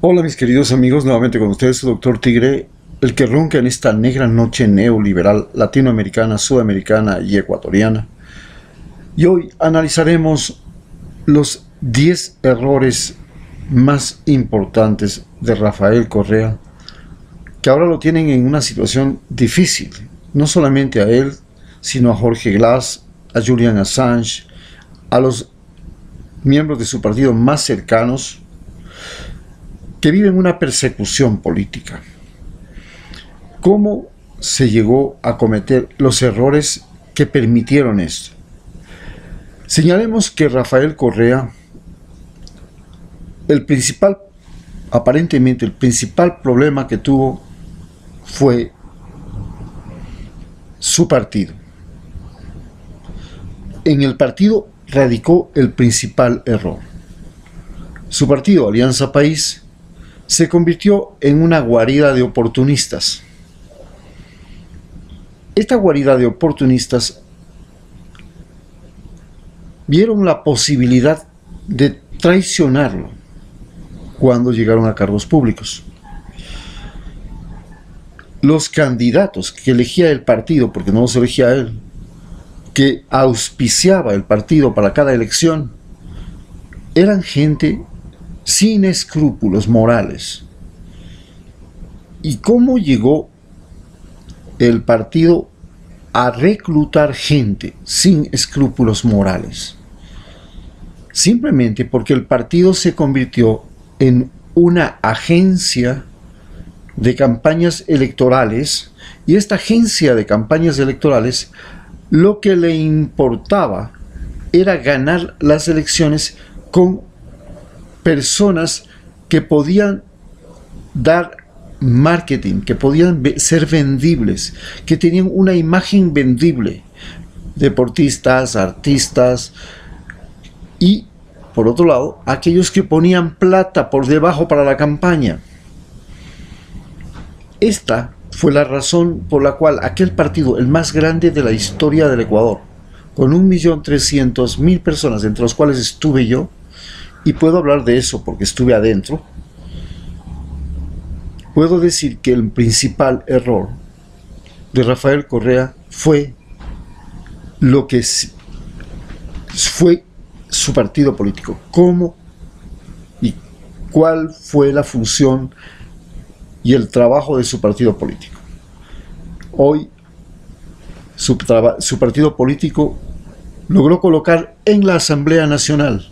Hola mis queridos amigos, nuevamente con ustedes su Dr. Tigre, el que ronca en esta negra noche neoliberal latinoamericana, sudamericana y ecuatoriana. Y hoy analizaremos los 10 errores más importantes de Rafael Correa, que ahora lo tienen en una situación difícil, no solamente a él, sino a Jorge Glass, a Julian Assange, a los miembros de su partido más cercanos, que viven una persecución política. ¿Cómo se llegó a cometer los errores que permitieron esto? Señalemos que Rafael Correa, aparentemente el principal problema que tuvo fue su partido. En el partido radicó el principal error. Su partido, Alianza País, se convirtió en una guarida de oportunistas. Esta guarida de oportunistas vieron la posibilidad de traicionarlo cuando llegaron a cargos públicos. Los candidatos que elegía el partido, porque no los elegía él, que auspiciaba el partido para cada elección, eran gente sin escrúpulos morales. ¿Y cómo llegó el partido a reclutar gente sin escrúpulos morales? Simplemente porque el partido se convirtió en una agencia de campañas electorales, y esta agencia de campañas electorales lo que le importaba era ganar las elecciones con personas que podían dar marketing, que podían ser vendibles, que tenían una imagen vendible, deportistas, artistas, y por otro lado, aquellos que ponían plata por debajo para la campaña. Esta fue la razón por la cual aquel partido, el más grande de la historia del Ecuador, con 1.300.000 personas, entre los cuales estuve yo, y puedo hablar de eso porque estuve adentro, puedo decir que el principal error de Rafael Correa fue lo que fue su partido político. ¿Cómo y cuál fue la función y el trabajo de su partido político? Hoy su partido político logró colocar en la Asamblea Nacional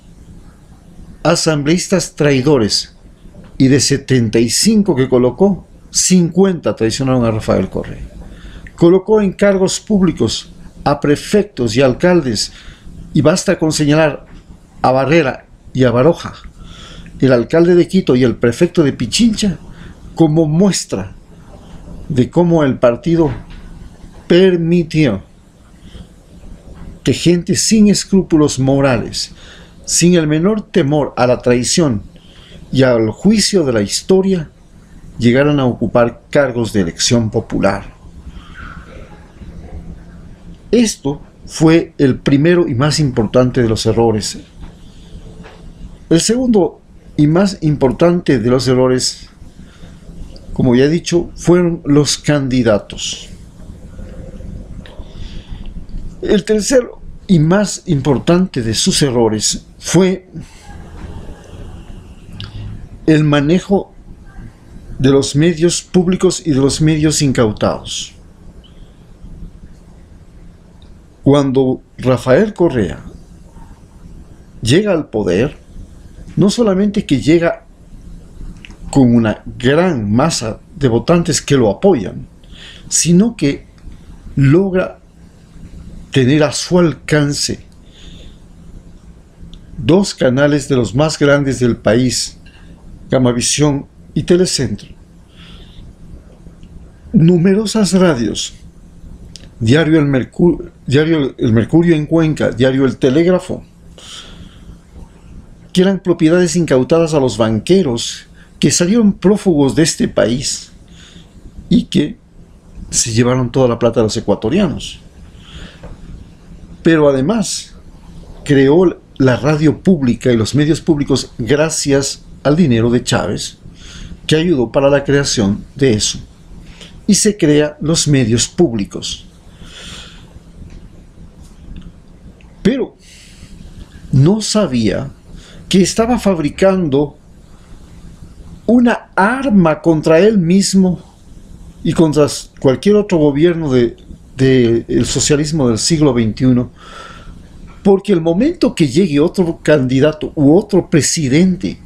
asambleístas traidores, y de 75 que colocó, 50 traicionaron a Rafael Correa. Colocó en cargos públicos a prefectos y alcaldes, y basta con señalar a Barrera y a Baroja, el alcalde de Quito y el prefecto de Pichincha, como muestra de cómo el partido permitió que gente sin escrúpulos morales, sin el menor temor a la traición y al juicio de la historia, llegaran a ocupar cargos de elección popular. Esto fue el primero y más importante de los errores. El segundo y más importante de los errores, como ya he dicho, fueron los candidatos. El tercero y más importante de sus errores fue el manejo de los medios públicos y de los medios incautados. Cuando Rafael Correa llega al poder, no solamente que llega con una gran masa de votantes que lo apoyan, sino que logra tener a su alcance dos canales de los más grandes del país, Gamavisión y Telecentro, numerosas radios, Diario El Mercurio en Cuenca, Diario El Telégrafo, que eran propiedades incautadas a los banqueros que salieron prófugos de este país y que se llevaron toda la plata de los ecuatorianos. Pero además creó la radio pública y los medios públicos gracias al dinero de Chávez, que ayudó para la creación de eso. Y se crean los medios públicos. Pero no sabía que estaba fabricando una arma contra él mismo y contra cualquier otro gobierno del socialismo del siglo XXI, porque el momento que llegue otro candidato u otro presidente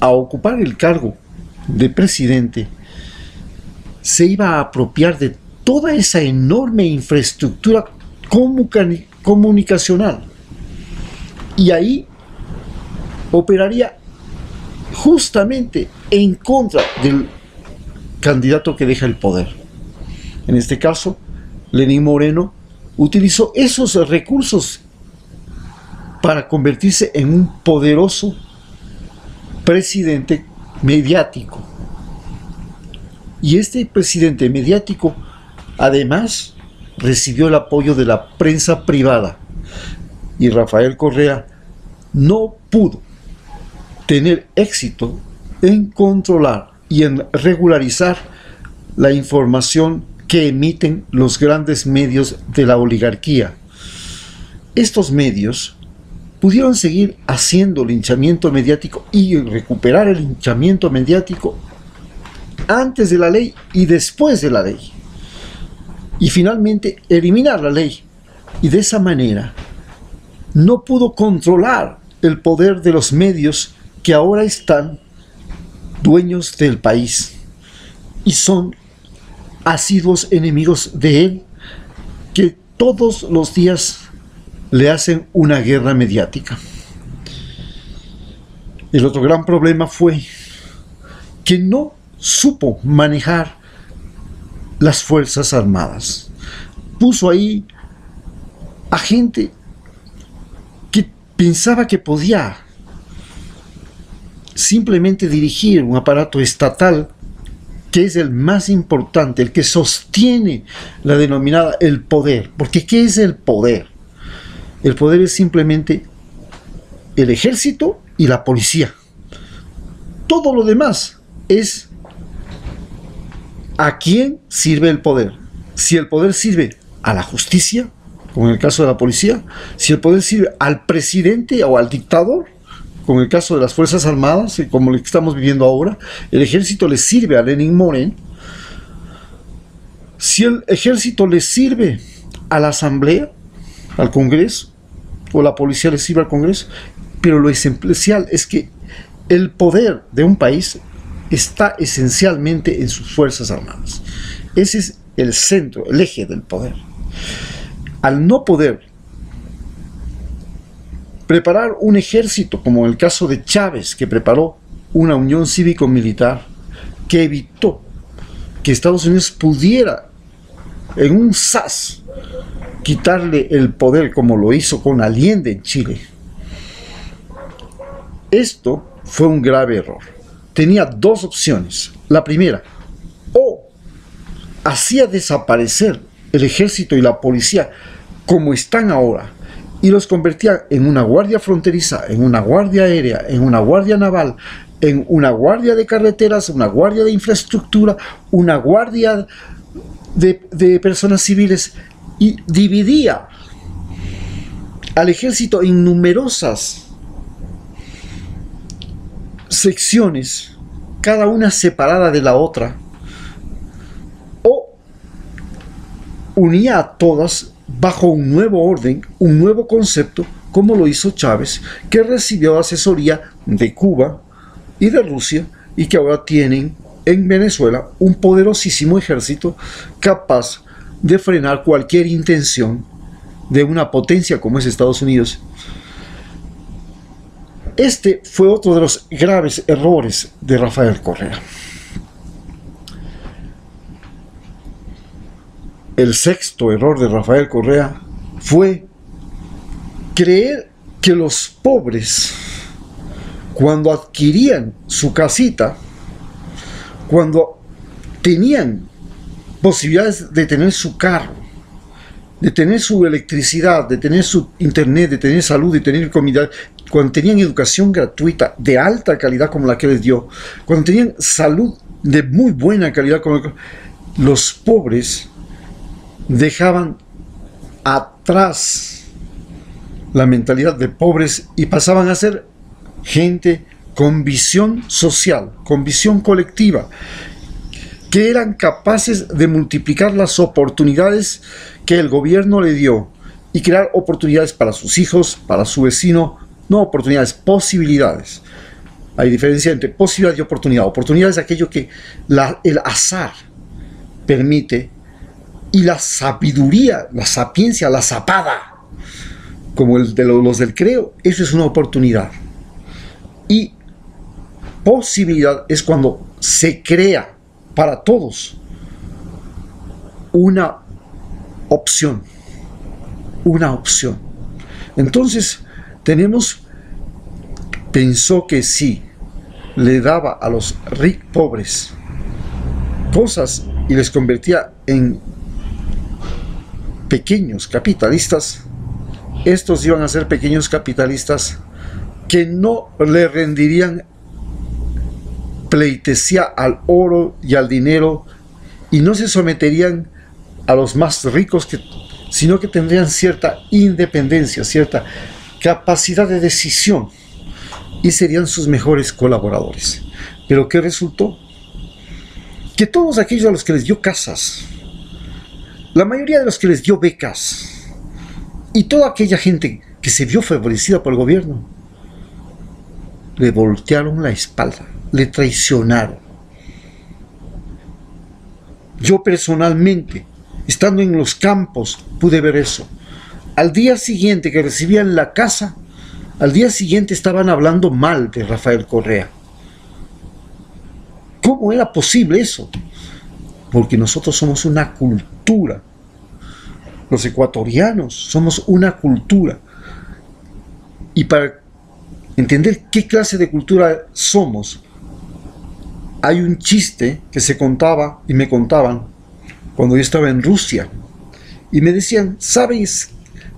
a ocupar el cargo de presidente, se iba a apropiar de toda esa enorme infraestructura comunicacional, y ahí operaría justamente en contra del candidato que deja el poder. En este caso, Lenín Moreno utilizó esos recursos para convertirse en un poderoso presidente mediático. Y este presidente mediático, además, recibió el apoyo de la prensa privada. Y Rafael Correa no pudo tener éxito en controlar y en regularizar la información que emiten los grandes medios de la oligarquía. Estos medios pudieron seguir haciendo linchamiento mediático y recuperar el linchamiento mediático antes de la ley y después de la ley, y finalmente eliminar la ley, y de esa manera no pudo controlar el poder de los medios que ahora están dueños del país y son asiduos enemigos de él, que todos los días le hacen una guerra mediática. El otro gran problema fue que no supo manejar las Fuerzas Armadas. Puso ahí a gente que pensaba que podía simplemente dirigir un aparato estatal, que es el más importante, el que sostiene la denominada el poder. Porque ¿qué es el poder? El poder es simplemente el ejército y la policía. Todo lo demás es a quién sirve el poder. Si el poder sirve a la justicia, como en el caso de la policía, si el poder sirve al presidente o al dictador, como en el caso de las Fuerzas Armadas, como lo que estamos viviendo ahora, el ejército le sirve a Lenín Moreno. Si el ejército le sirve a la Asamblea, al Congreso, o la policía le sirve al Congreso, pero lo esencial es que el poder de un país está esencialmente en sus Fuerzas Armadas. Ese es el centro, el eje del poder. Al no poder preparar un ejército, como en el caso de Chávez, que preparó una unión cívico-militar que evitó que Estados Unidos pudiera en un sas quitarle el poder, como lo hizo con Allende en Chile. Esto fue un grave error. Tenía dos opciones. La primera, o hacía desaparecer el ejército y la policía como están ahora, y los convertía en una guardia fronteriza, en una guardia aérea, en una guardia naval, en una guardia de carreteras, una guardia de infraestructura, una guardia de personas civiles, y dividía al ejército en numerosas secciones, cada una separada de la otra, o unía a todas bajo un nuevo orden, un nuevo concepto, como lo hizo Chávez, que recibió asesoría de Cuba y de Rusia, y que ahora tienen en Venezuela un poderosísimo ejército capaz de frenar cualquier intención de una potencia como es Estados Unidos. Este fue otro de los graves errores de Rafael Correa. El sexto error de Rafael Correa fue creer que los pobres, cuando adquirían su casita, cuando tenían posibilidades de tener su carro, de tener su electricidad, de tener su internet, de tener salud, de tener comida, cuando tenían educación gratuita de alta calidad como la que les dio, cuando tenían salud de muy buena calidad como los pobres dejaban atrás la mentalidad de pobres y pasaban a ser gente con visión social, con visión colectiva, que eran capaces de multiplicar las oportunidades que el gobierno le dio y crear oportunidades para sus hijos, para su vecino, no oportunidades, posibilidades. Hay diferencia entre posibilidad y oportunidad. Oportunidad es aquello que el azar permite, y la sabiduría, la sapiencia, la zapada, como el de los del creo, eso es una oportunidad. Y posibilidad es cuando se crea para todos una opción. Una opción. Entonces, pensó que sí, le daba a los pobres cosas y les convertía en pequeños capitalistas. Estos iban a ser pequeños capitalistas que no le rendirían pleitesía al oro y al dinero y no se someterían a los más ricos, sino que tendrían cierta independencia, cierta capacidad de decisión y serían sus mejores colaboradores. Pero ¿qué resultó? Que todos aquellos a los que les dio casas, la mayoría de los que les dio becas y toda aquella gente que se vio favorecida por el gobierno, le voltearon la espalda, le traicionaron. Yo personalmente, estando en los campos, pude ver eso. Al día siguiente que recibían la casa, al día siguiente estaban hablando mal de Rafael Correa. ¿Cómo era posible eso? Porque nosotros somos una cultura. Los ecuatorianos somos una cultura. Y para entender qué clase de cultura somos, hay un chiste que se contaba y me contaban cuando yo estaba en Rusia. Y me decían, ¿sabes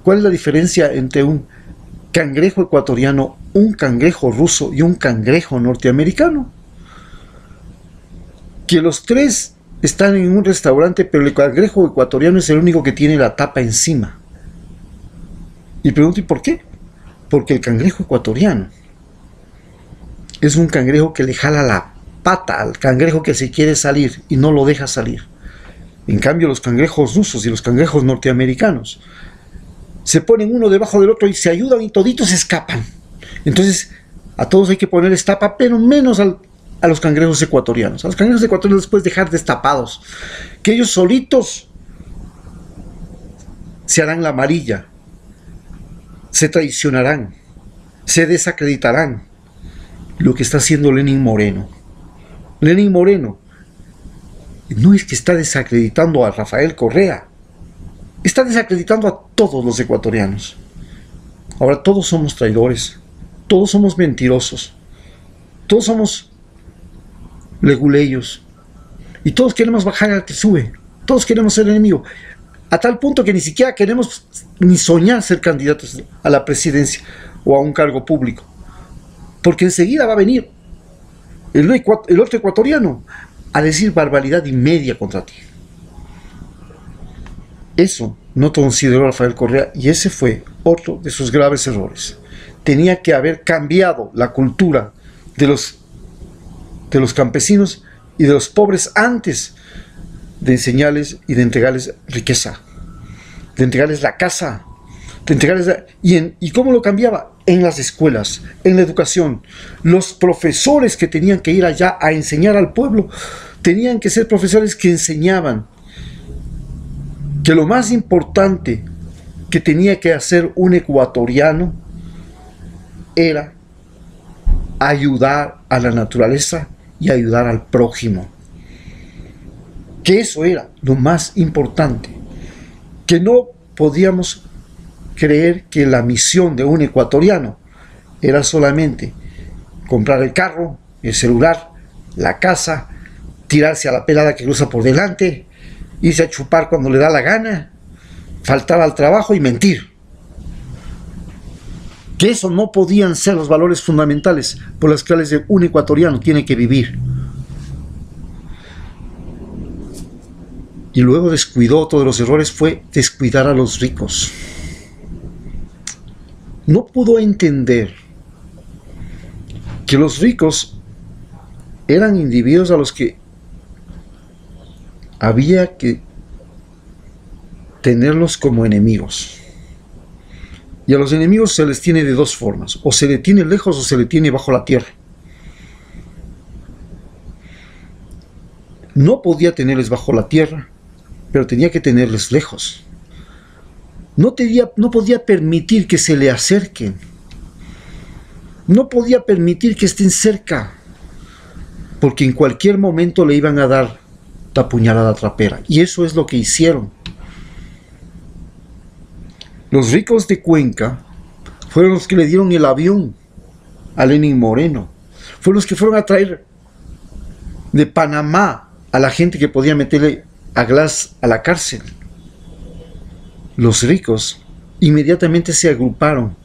cuál es la diferencia entre un cangrejo ecuatoriano, un cangrejo ruso y un cangrejo norteamericano? Que los tres están en un restaurante, pero el cangrejo ecuatoriano es el único que tiene la tapa encima. Y pregunto, ¿y por qué? Porque el cangrejo ecuatoriano es un cangrejo que le jala la pata al cangrejo que se quiere salir y no lo deja salir. En cambio, los cangrejos rusos y los cangrejos norteamericanos se ponen uno debajo del otro y se ayudan y toditos se escapan. Entonces, a todos hay que ponerles tapa, pero menos a los cangrejos ecuatorianos. A los cangrejos ecuatorianos les puedes dejar destapados, que ellos solitos se harán la amarilla, se traicionarán, se desacreditarán. Lo que está haciendo Lenín Moreno. Lenín Moreno no es que está desacreditando a Rafael Correa, está desacreditando a todos los ecuatorianos. Ahora todos somos traidores, todos somos mentirosos, todos somos leguleyos y todos queremos bajar al que sube, todos queremos ser enemigo, a tal punto que ni siquiera queremos ni soñar ser candidatos a la presidencia o a un cargo público, porque enseguida va a venir el otro ecuatoriano a decir barbaridad y media contra ti. Eso no consideró Rafael Correa y ese fue otro de sus graves errores. Tenía que haber cambiado la cultura de los campesinos y de los pobres antes de enseñarles y de entregarles riqueza, de entregarles la casa, de entregarles ¿y cómo lo cambiaba? En las escuelas, en la educación. Los profesores que tenían que ir allá a enseñar al pueblo tenían que ser profesores que enseñaban que lo más importante que tenía que hacer un ecuatoriano era ayudar a la naturaleza y ayudar al prójimo. Que eso era lo más importante. Que no podíamos creer que la misión de un ecuatoriano era solamente comprar el carro, el celular, la casa, tirarse a la pelada que cruza por delante, irse a chupar cuando le da la gana, faltar al trabajo y mentir. que eso no podían ser los valores fundamentales por los cuales un ecuatoriano tiene que vivir. Y luego descuidó, otro de los errores fue descuidar a los ricos. No pudo entender que los ricos eran individuos a los que había que tenerlos como enemigos. Y a los enemigos se les tiene de dos formas: o se le tiene lejos o se le tiene bajo la tierra. No podía tenerles bajo la tierra, pero tenía que tenerles lejos. No podía permitir que se le acerquen. No podía permitir que estén cerca, porque en cualquier momento le iban a dar la puñalada trapera. Y eso es lo que hicieron. Los ricos de Cuenca fueron los que le dieron el avión a Lenín Moreno. Fueron los que fueron a traer de Panamá a la gente que podía meterle a Glass a la cárcel. Los ricos inmediatamente se agruparon,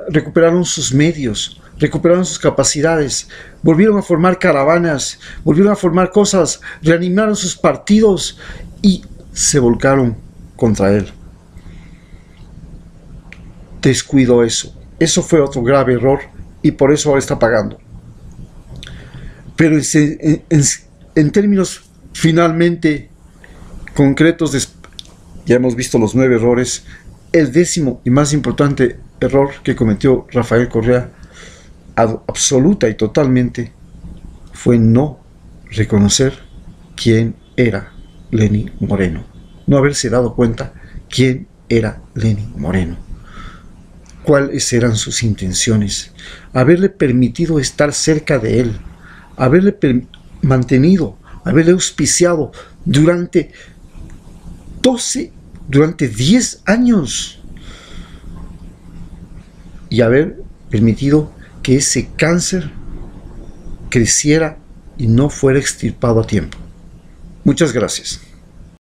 recuperaron sus medios, recuperaron sus capacidades, volvieron a formar caravanas, volvieron a formar cosas, reanimaron sus partidos y se volcaron contra él. Descuidó eso. Eso fue otro grave error y por eso ahora está pagando. Pero en términos finalmente concretos, ya hemos visto los 9 errores. El 10º y más importante error que cometió Rafael Correa, absoluta y totalmente, fue no reconocer quién era Lenín Moreno. No haberse dado cuenta quién era Lenín Moreno, cuáles eran sus intenciones, haberle permitido estar cerca de él, haberle mantenido, haberle auspiciado durante 10 años y haber permitido que ese cáncer creciera y no fuera extirpado a tiempo. Muchas gracias.